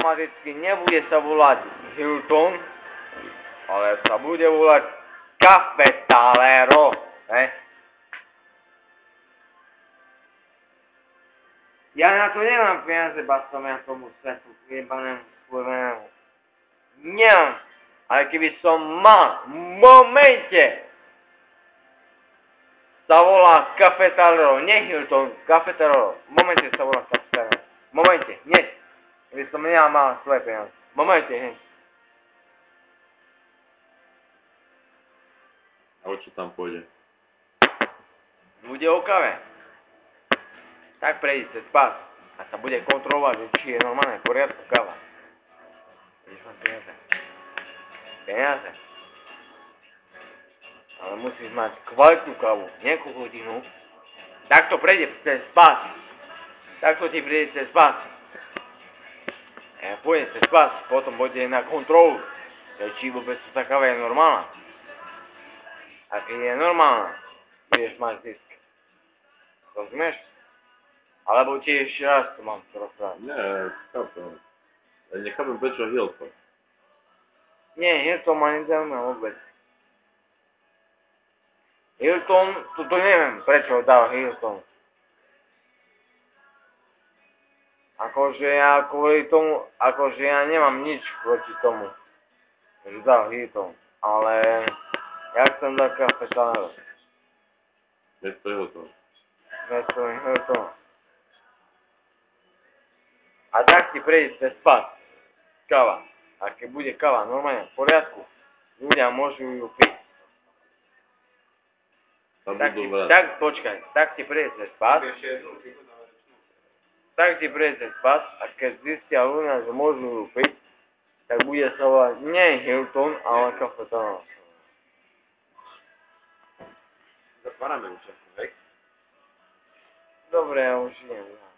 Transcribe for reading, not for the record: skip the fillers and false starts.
automaticky nebude sa volať Hilton, ale sa bude volať Cafetalero, ne? Ja na to nemám peniaze, bastom, ja tomu svetu jebanému, skurvenému. Nemám, ale keby som mal, v momente sa volá Cafetalero, nie Hilton, Cafetalero, v momente sa volá Cafetalero, v momente, hneď, keby som nemal svoje peniaze, v momente, hneď. A o čo tam pôjde? Bude o kave. Tak prejde cez pás a sa bude kontrolovať, že či je normálne v poriadku káva. Vidíš, mám peniaze. Peniaze. Ale musíš mať kvalitnú kávu, nie kukutinu. Takto prejde cez pás. Takto ti prejde cez pás. Pôjde cez pás, potom pôjde na kontrolu, že či vôbec tá káva je normálna. A keď je normálna, budeš mať zisk. Rozumieš? Alebo ti ešte raz to mám rozprávať. Nie, chápem. Ja nechápem prečo Hilton. Nie, Hilton ma nezaujíma vôbec. Hilton, to neviem prečo dal Hilton. Akože ja kvôli tomu, akože ja nemám nič proti tomu, že dal Hilton. Ale ja chcem dať Cafetalero. Miesto Hilton. Miesto Hilton. A tak ti prejde cez pás. Káva. A keď bude káva normálne v poriadku, ľudia môžu ju piť. Tak počkaj, tak ti prejde cez pás. Tak ti prejde cez pás a keď zistia ľudia, že môžu ju piť, tak bude sa volať nie Hilton, ale Cafetalero. Zatvárame už, hej? Dobre, ja už idem.